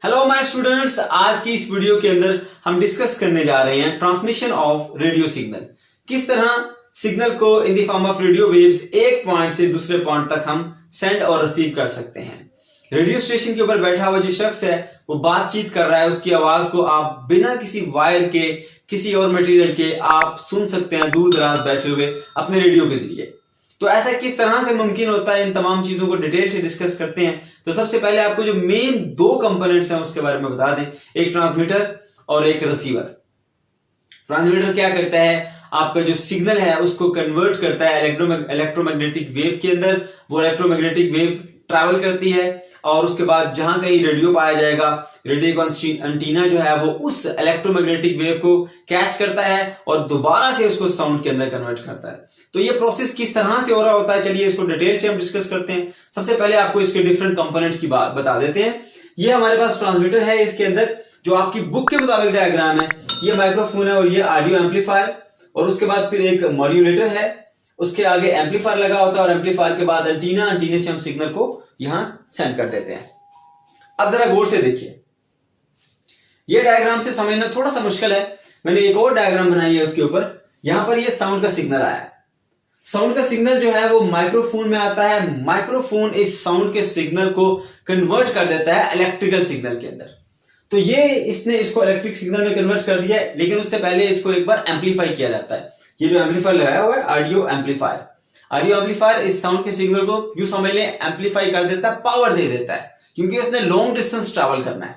Hello my students, आज की इस वीडियो के अंदर हम डिस्कस करने जा रहे हैं ट्रांसमिशन ऑफ रेडियो सिग्नल। किस तरह सिग्नल को in the form of radio waves एक पॉइंट से दूसरे पॉइंट तक हम सेंड और रिसीव कर सकते हैं। रेडियो स्टेशन के ऊपर बैठा हुआ जो शख्स है वो बातचीत कर रहा है, उसकी आवाज को आप बिना किसी वायर के, किसी और मटेरियल के आप सुन सकते हैं दूर दराज बैठे हुए अपने रेडियो के जरिए। तो ऐसा किस तरह से मुमकिन होता है, इन तमाम चीजों को डिटेल से डिस्कस करते हैं। तो सबसे पहले आपको जो मेन दो कंपोनेंट्स हैं उसके बारे में बता दें, एक ट्रांसमीटर और एक रिसीवर। ट्रांसमीटर क्या करता है, आपका जो सिग्नल है उसको कन्वर्ट करता है इलेक्ट्रोमैग्नेटिक वेव के अंदर। वो इलेक्ट्रोमैग्नेटिक वेव ट्रैवल करती है और उसके बाद जहां कहीं रेडियो पाया जाएगा, रेडियो एंटीना जो है वो उस इलेक्ट्रोमैग्नेटिक वेव को कैच करता है और दोबारा से उसको साउंड के अंदर कन्वर्ट करता है। तो ये प्रोसेस किस तरह से हो रहा होता है, चलिए इसको डिटेल से हम डिस्कस करते हैं। सबसे पहले आपको इसके डिफरेंट कंपोनेंट्स की बात बता देते हैं। ये हमारे पास ट्रांसमीटर है, इसके अंदर जो आपकी बुक के मुताबिक डायग्राम है, ये माइक्रोफोन है और ये ऑडियो एम्पलीफायर, और उसके बाद फिर एक मॉड्यूलेटर है, उसके आगे एम्पलीफायर लगा होता है और एम्पलीफायर के बाद एंटीने से हम सिग्नल को यहां सेंड कर देते हैं। अब जरा गौर से देखिए, ये डायग्राम से समझना थोड़ा सा मुश्किल है, मैंने एक और डायग्राम बनाई है उसके ऊपर। यहां पर ये साउंड का सिग्नल आया है। साउंड का सिग्नल जो है वो माइक्रोफोन में आता है। माइक्रोफोन इस साउंड के सिग्नल को कन्वर्ट कर देता है इलेक्ट्रिकल सिग्नल के अंदर। तो ये इसने इसको इलेक्ट्रिक सिग्नल में कन्वर्ट कर दिया है, लेकिन उससे पहले इसको एक बार एम्पलीफाई किया जाता है। ये जो एम्पलीफायर लगाया हुआ है ऑडियो एम्पलीफायर, ऑडियो एम्पलीफायर इस साउंड के सिग्नल को यूं समझ लें एम्पलीफाई कर देता है, पावर दे देता है, क्योंकि उसने लॉन्ग डिस्टेंस ट्रैवल करना है।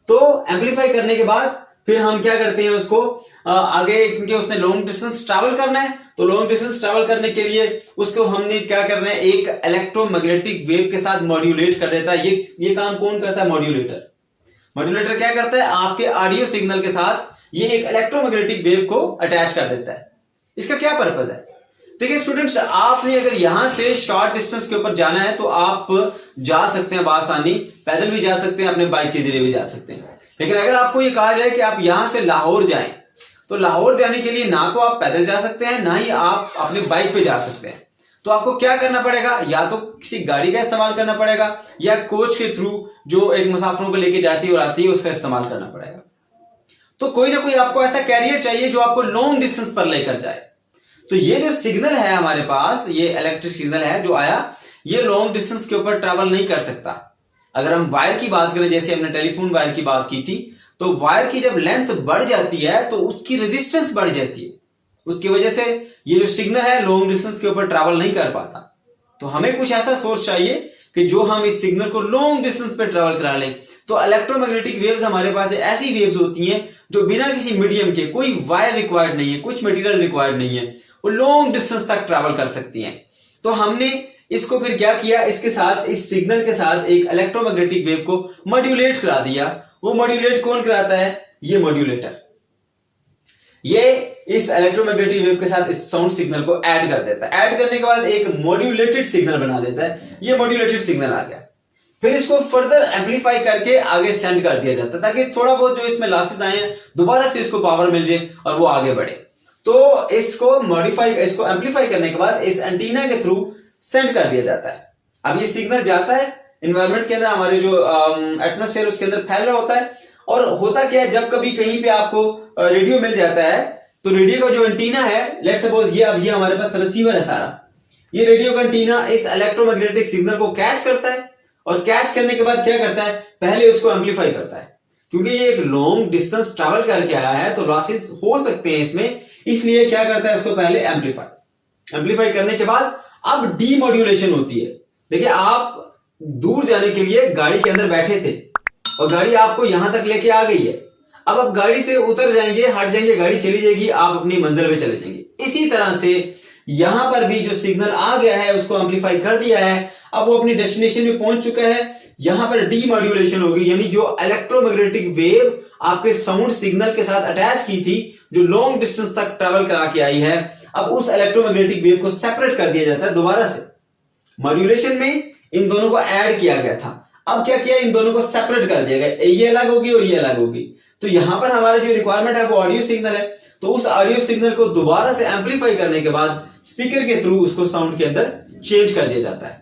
तो एम्पलीफाई करने के बाद फिर हम क्या करते हैं उसको आगे, क्योंकि उसने लॉन्ग डिस्टेंस ट्रैवल करना है, तो लॉन्ग डिस्टेंस ट्रैवल करने के लिए उसको हमने क्या करना है, एक इलेक्ट्रोमैग्नेटिक वेव के साथ मॉड्यूलेट कर देता है। ये काम कौन करता है, मॉड्यूलेटर। मॉड्यूलेटर क्या करता है, आपके ऑडियो सिग्नल के साथ ये एक इलेक्ट्रोमैग्नेटिक वेव को अटैच कर देता है। इसका क्या पर्पस है, देखिए स्टूडेंट्स, आपने अगर यहां से शॉर्ट डिस्टेंस के ऊपर जाना है तो आप जा सकते हैं बासानी, पैदल भी जा सकते हैं, अपने बाइक के जरिए भी जा सकते हैं। लेकिन अगर आपको ये कहा जाए कि आप यहां से लाहौर जाएं, तो लाहौर जाने के लिए ना तो आप पैदल जा सकते हैं, ना ही आप अपने बाइक पे जा सकते हैं। तो आपको क्या करना पड़ेगा, या तो किसी गाड़ी का इस्तेमाल करना पड़ेगा या कोच के थ्रू जो एक मुसाफिरों को लेके जाती है और आती है उसका इस्तेमाल करना पड़ेगा। तो कोई ना कोई आपको ऐसा कैरियर चाहिए जो आपको लॉन्ग डिस्टेंस पर लेकर जाए। तो ये जो सिग्नल है हमारे पास, ये इलेक्ट्रिक सिग्नल है जो आया, ये लॉन्ग डिस्टेंस के ऊपर ट्रैवल नहीं कर सकता। अगर हम वायर की बात करें, जैसे हमने टेलीफोन वायर की बात की थी, तो वायर की जब लेंथ बढ़ जाती है तो उसकी रेजिस्टेंस बढ़ जाती है, उसकी वजह से ये जो सिग्नल है लॉन्ग डिस्टेंस के ऊपर ट्रैवल नहीं कर पाता। तो हमें कुछ ऐसा सोर्स चाहिए कि जो हम इस सिग्नल को लॉन्ग डिस्टेंस पे ट्रैवल करा लें। तो इलेक्ट्रोमैग्नेटिक वेव्स हमारे पास ऐसी वेव्स होती हैं जो बिना किसी मीडियम के, कोई वायर रिक्वायर्ड नहीं है, कुछ मटेरियल रिक्वायर्ड नहीं है, वो लॉन्ग डिस्टेंस तक ट्रैवल कर सकती हैं। तो हमने इसको फिर क्या किया, इसके साथ, इस सिग्नल के साथ एक इलेक्ट्रोमैग्नेटिक वेव को मॉड्यूलेट करा दिया। वो मॉड्यूलेट कौन कराता है, ये मॉड्यूलेटर। ये इस इलेक्ट्रोमैग्नेटिक वेव के साथ इस साउंड सिग्नल को ऐड कर देता है। ऐड करने के बाद एक मॉड्यूलेटेड सिग्नल बना देता है। ये मॉड्यूलेटेड सिग्नल आ गया, फिर इसको फर्दर एम्पलीफाई करके आगे सेंड कर दिया जाता है, ताकि थोड़ा बहुत जो इसमें लॉसेस आए हैं दोबारा से इसको पावर मिल जाए और वो आगे बढ़े। तो इसको एम्पलीफाई करने के बाद इस एंटीना के थ्रू सेंड कर दिया जाता है। अब ये सिग्नल जाता है एनवायरनमेंट के अंदर, हमारे जो एटमॉस्फेयर उसके अंदर फैल रहा होता है। और होता क्या है, जब कभी कहीं पे आपको रेडियो मिल जाता है, तो रेडियो का जो एंटीना है, लेट्स सपोज ये अब ये हमारे पास रिसीवर है सारा, ये रेडियो का एंटीना इस इलेक्ट्रोमैग्नेटिक सिग्नल को कैच करता है और कैच करने के बाद क्या करता है, पहले उसको एम्पलीफाई करता है, क्योंकि ये एक लॉन्ग डिस्टेंस ट्रैवल करके आया है तो लॉसेस हो सकते हैं इसमें, इसलिए क्या करता है उसको पहले एम्पलीफाई करने के बाद अब डीमॉड्यूलेशन होती है। देखिए, आप दूर जाने के लिए गाड़ी के अंदर बैठे थे और गाड़ी आपको यहां तक लेके आ गई है। अब आप गाड़ी से उतर जाएंगे, हट जाएंगे, गाड़ी चली जाएगी, आप अपनी मंजिल पे चले जाएंगे। इसी तरह से यहां पर भी जो सिग्नल आ गया है उसको एम्पलीफाई कर दिया है, अब वो अपनी डेस्टिनेशन में पहुंच चुका है। यहां पर डीमॉड्यूलेशन होगी, यानी जो इलेक्ट्रोमैग्नेटिक वेव आपके साउंड सिग्नल के साथ अटैच की थी, जो लॉन्ग डिस्टेंस तक ट्रैवल करा के आई है, अब उस इलेक्ट्रोमैग्नेटिक वेव को सेपरेट कर दिया जाता है दोबारा से। मॉड्यूलेशन में इन दोनों को ऐड किया गया था, अब क्या किया, इन दोनों को सेपरेट कर दिया गया, ये अलग होगी और ये अलग होगी। तो यहां पर हमारा जो रिक्वायरमेंट है वो ऑडियो सिग्नल है, तो उस ऑडियो सिग्नल को दोबारा से एम्पलीफाई करने के बाद स्पीकर के थ्रू उसको साउंड के अंदर चेंज कर दिया जाता है।